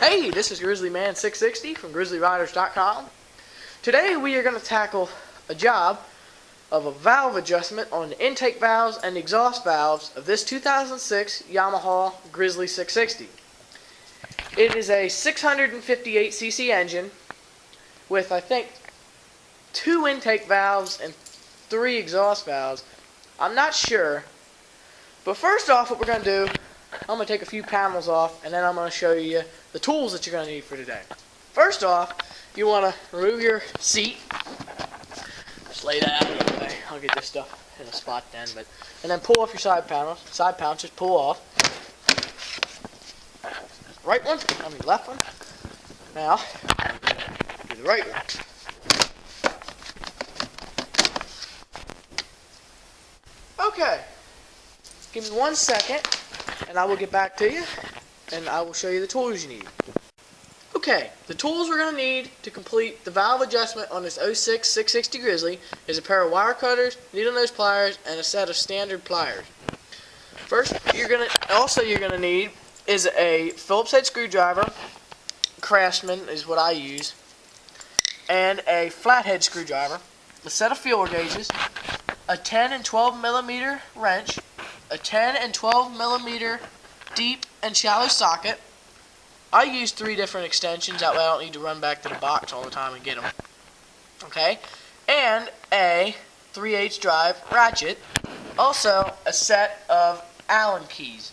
Hey, this is Grizzly Man 660 from GrizzlyRiders.com. Today we are going to tackle a job of a valve adjustment on the intake valves and exhaust valves of this 2006 Yamaha Grizzly 660. It is a 658cc engine with, I think, 2 intake valves and 3 exhaust valves. I'm not sure. But first off, what we're going to do, I'm going to take a few panels off, and then I'm going to show you the tools that you're going to need for today. First off, you want to remove your seat. Just lay that out of the way. I'll get this stuff in a spot then. And then pull off your side panels. Side panels, just pull off. Right one, left one. Now, do the right one. Okay. Give me 1 second, and I will get back to you, and I will show you the tools you need. Okay, the tools we're going to need to complete the valve adjustment on this 06 660 Grizzly is a pair of wire cutters, needle nose pliers, and a set of standard pliers. First, you're going to need is a Phillips head screwdriver. Craftsman is what I use, and a flathead screwdriver, a set of feeler gauges, a 10 and 12 millimeter wrench, a 10 and 12 millimeter deep and shallow socket. I use 3 different extensions, that way I don't need to run back to the box all the time and get them. Okay, and a 3/8 drive ratchet. Also, a set of Allen keys.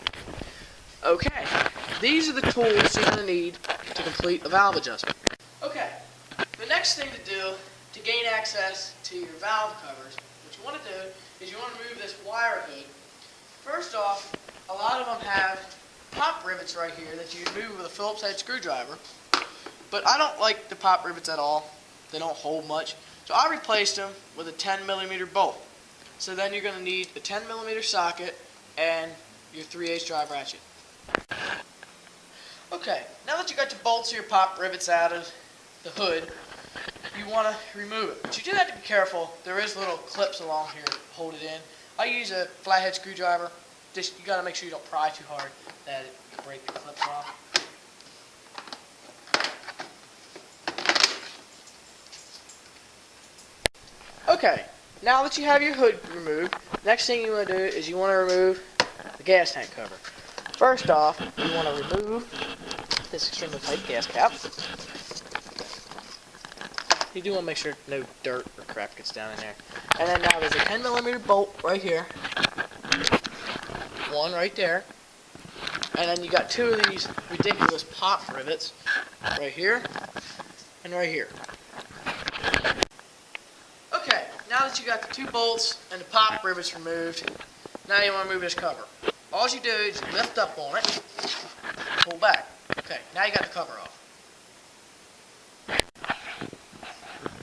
Okay, these are the tools you're going to need to complete a valve adjustment. Okay, the next thing to do to gain access to your valve covers, what you want to do is you want to remove this wire hood. First off, a lot of them have pop rivets right here that you remove with a Phillips head screwdriver, but I don't like the pop rivets at all. They don't hold much, so I replaced them with a 10 millimeter bolt. So then you're going to need a 10 millimeter socket and your 3/8 drive ratchet. Okay, now that you got your bolts or your pop rivets out of the hood, you want to remove it. But you do have to be careful. There is little clips along here to hold it in. I use a flathead screwdriver. Just you got to make sure you don't pry too hard that it break the clips off. Okay, now that you have your hood removed, next thing you want to do is you want to remove the gas tank cover. First off, you want to remove this extremely tight gas cap. You do want to make sure no dirt or crap gets down in there. And then now there's a 10 millimeter bolt right here. One right there. And then you got 2 of these ridiculous pop rivets right here and right here. Okay, now that you got the 2 bolts and the pop rivets removed, now you want to remove this cover. All you do is you lift up on it, pull back. Okay, now you got the cover off.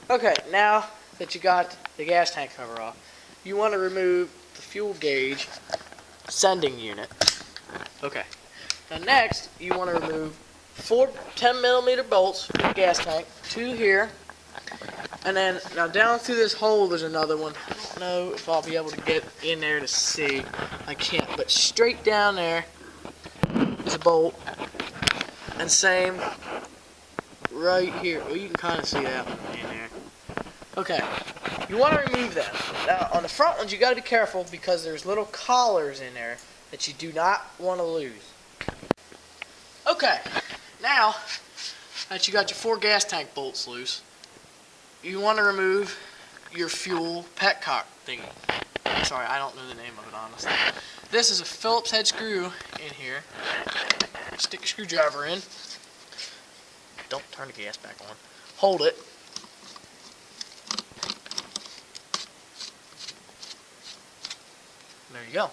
Okay, now that you got the gas tank cover off, you want to remove the fuel gauge sending unit. Okay, now next you want to remove 4 10 millimeter bolts from the gas tank, 2 here, and then now down through this hole there's another one. I don't know if I'll be able to get in there to see. I can't, but straight down there is a bolt, and same right here. Well, you can kind of see that one in there. Okay, you want to remove that. Now, on the front ones, you got to be careful because there's little collars in there that you do not want to lose. Okay, now that you got your 4 gas tank bolts loose, you want to remove your fuel petcock thingy. Sorry, I don't know the name of it, honestly. This is a Phillips head screw in here. Stick a screwdriver in. Don't turn the gas back on. Hold it. There you go.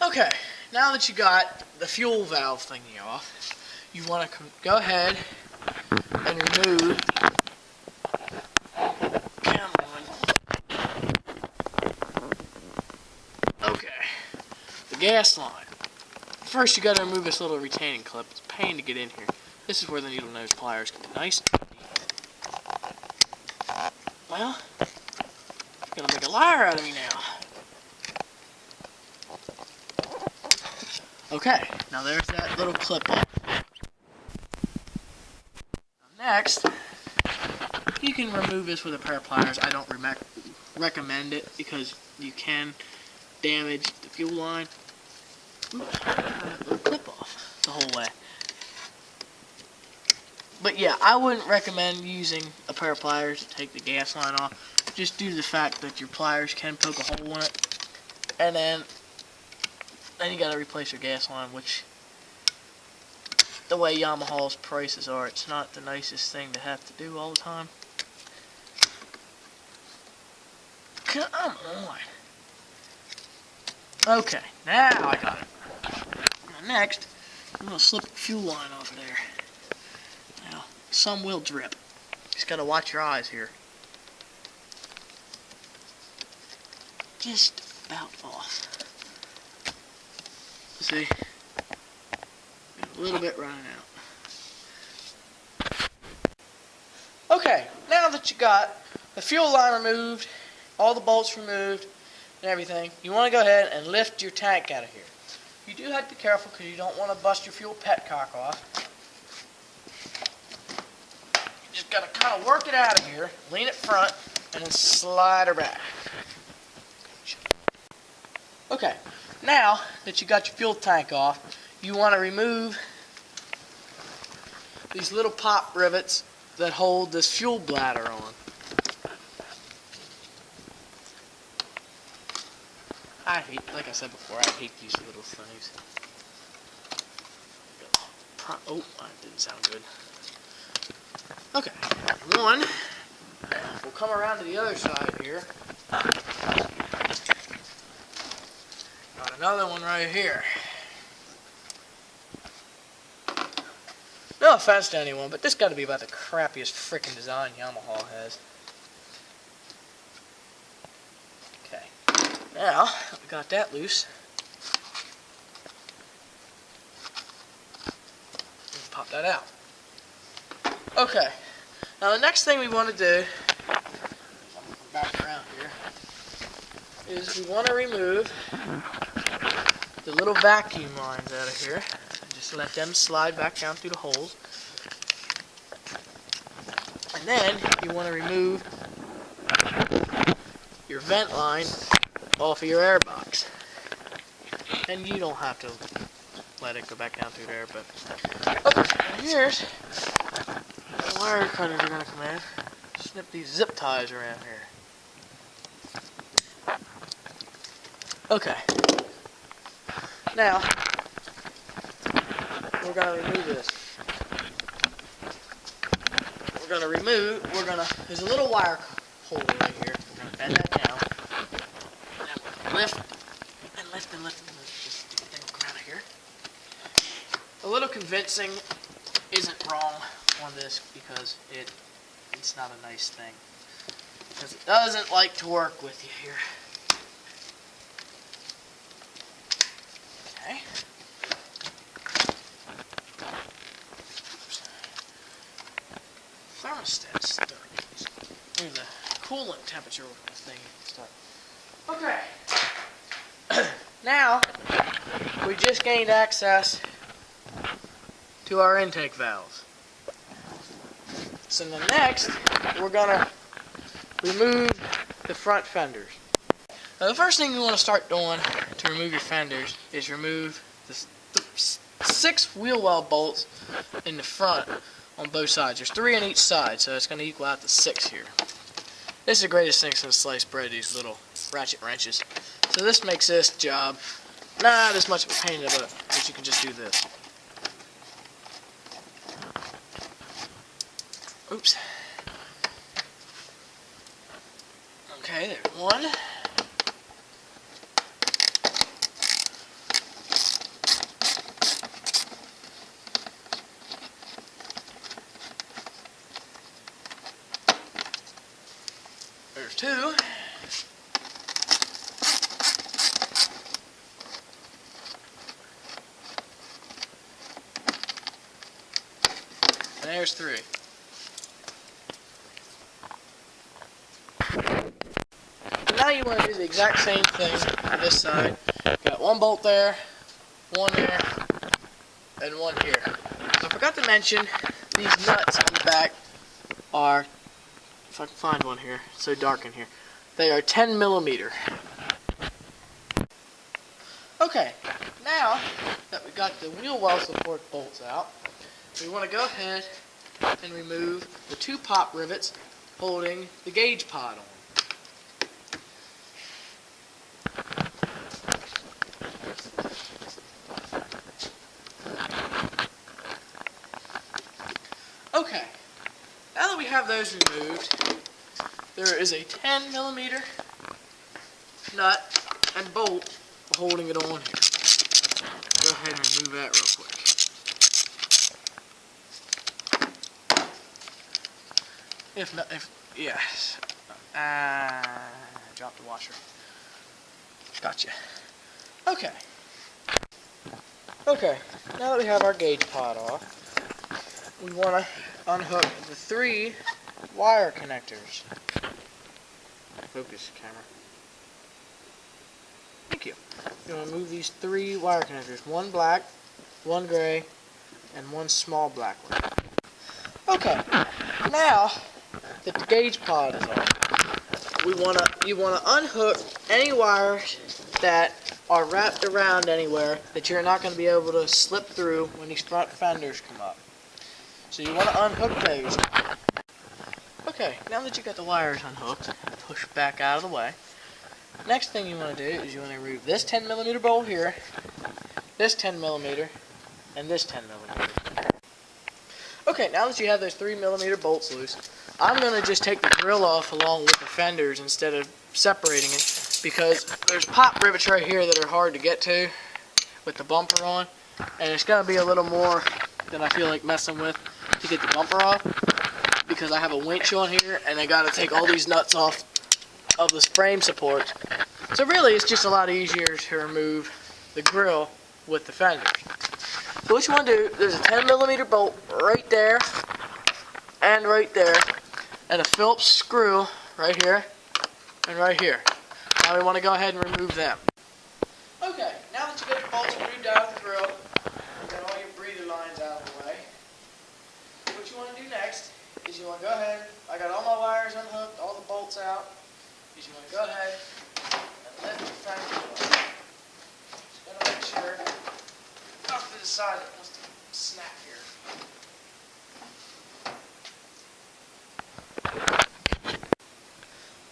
Okay, now that you got the fuel valve thingy off, you want to go ahead and remove the gas line. First, you got to remove this little retaining clip. It's a pain to get in here. This is where the needle nose pliers can be nice. Well, you're gonna make a liar out of me now. Okay, now there's that little clip off. Next, you can remove this with a pair of pliers. I don't recommend it because you can damage the fuel line. Oops, that little clip off the whole way. But yeah, I wouldn't recommend using a pair of pliers to take the gas line off, just due to the fact that your pliers can poke a hole in it, and then you gotta replace your gas line, which, the way Yamaha's prices are, it's not the nicest thing to have to do all the time. Come on. Okay, now I got it. Now next, I'm gonna slip the fuel line off of there. Now, some will drip. Just gotta watch your eyes here. Just about off. See? A little bit running out. Okay, now that you got the fuel line removed, all the bolts removed, and everything, you want to go ahead and lift your tank out of here. You do have to be careful because you don't want to bust your fuel petcock off. You just got to kind of work it out of here, lean it front, and then slide her back. Okay, now that you got your fuel tank off, you want to remove these little pop rivets that hold this fuel bladder on. Like I said before, I hate these little things. Oh, that didn't sound good. Okay, one. We'll come around to the other side here. Got another one right here. No offense to anyone, but this got to be about the crappiest frickin' design Yamaha has. Okay, now we got that loose. Let's pop that out. Okay, now the next thing we want to do, I'm going to come back around here, is we want to remove the little vacuum lines out of here. Just let them slide back down through the holes. And then you want to remove your vent line off of your air box. And you don't have to let it go back down through there, but okay, here's the wire cutters are going to come in. Snip these zip ties around here. Okay. Now, we're going to remove this. There's a little wire hole right here. We're going to bend that down. And then we're going to lift and lift and lift and lift. This thing will come out of here. A little convincing isn't wrong on this because it's not a nice thing. Because it doesn't like to work with you here. Okay. Thermostat start. There's the coolant temperature thing start. Okay. Now we just gained access to our intake valves. So the next we're gonna remove the front fenders. Now the first thing you want to start doing to remove your fenders is remove the 6 wheel well bolts in the front on both sides. There's 3 on each side, so it's going to equal out to 6 here. This is the greatest thing since sliced bread, these little ratchet wrenches. So this makes this job not as much of a pain in the butt, because you can just do this. Oops. Okay, there's one. There's 2. And there's 3. And now you want to do the exact same thing on this side. Got 1 bolt there, 1 there, and one here. I forgot to mention, these nuts on the back are, if I can find one here, it's so dark in here, they are 10 millimeter. Okay, now that we got the wheel well support bolts out, we want to go ahead and remove the 2 pop rivets holding the gauge pod on. Okay, now that we have those removed, there is a 10 millimeter nut and bolt holding it on here. Go ahead and remove that real quick. Yes. Dropped the washer. Gotcha. Okay. Okay, now that we have our gauge pod off, we want to unhook the 3 wire connectors. Focus, camera. Thank you. You're going to move these 3 wire connectors. 1 black, 1 gray, and 1 small black one. Okay, now that the gauge pod is off, you want to unhook any wires that are wrapped around anywhere that you're not going to be able to slip through when these front fenders come up. So you want to unhook those. Okay, now that you got the wires unhooked, push back out of the way. Next thing you want to do is you want to remove this 10 millimeter bolt here, this 10 millimeter, and this 10 millimeter. Okay, now that you have those 3 millimeter bolts loose, I'm going to just take the grill off along with the fenders instead of separating it, because there's pop rivets right here that are hard to get to with the bumper on, and it's going to be a little more than I feel like messing with to get the bumper off, because I have a winch on here and I got to take all these nuts off of this frame support. So really it's just a lot easier to remove the grill with the fenders. So what you want to do, there's a 10 millimeter bolt right there and right there, and a Phillips screw right here and right here. Now we want to go ahead and remove them. Okay, now that you get the bolts removed out of the grill, you got all your breather lines out of the way, what you want to do next is you want to go ahead, I got all my wires unhooked, all the bolts out, is you want to go ahead and lift the fender off. Just got to make sure, off to the side it wants to snap here.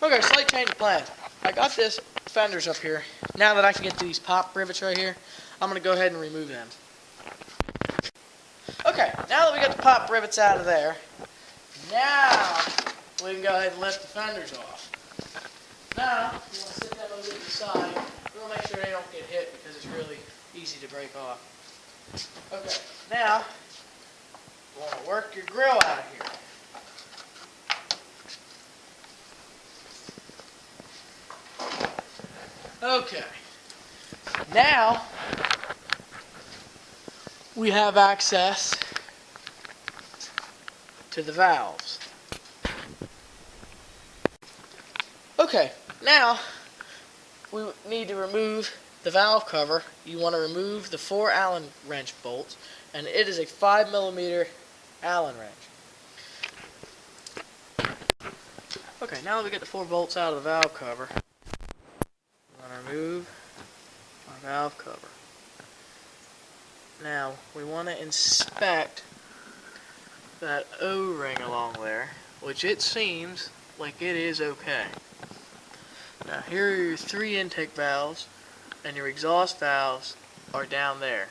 Okay, slight change of plan. I got this fenders up here. Now that I can get to these pop rivets right here, I'm going to go ahead and remove them. Okay, now that we got the pop rivets out of there, now we can go ahead and lift the fenders off. Now, you want to sit them over to the side. We want to make sure they don't get hit because it's really easy to break off. Okay, now, you want to work your grill out of here. Okay, now we have access to the valves. Okay, now we need to remove the valve cover. You want to remove the 4 Allen wrench bolts, and it is a 5 millimeter Allen wrench. Okay, now that we get the 4 bolts out of the valve cover, remove our valve cover. Now we want to inspect that O-ring along there, which it seems like it is okay. Now here are your 3 intake valves, and your exhaust valves are down there.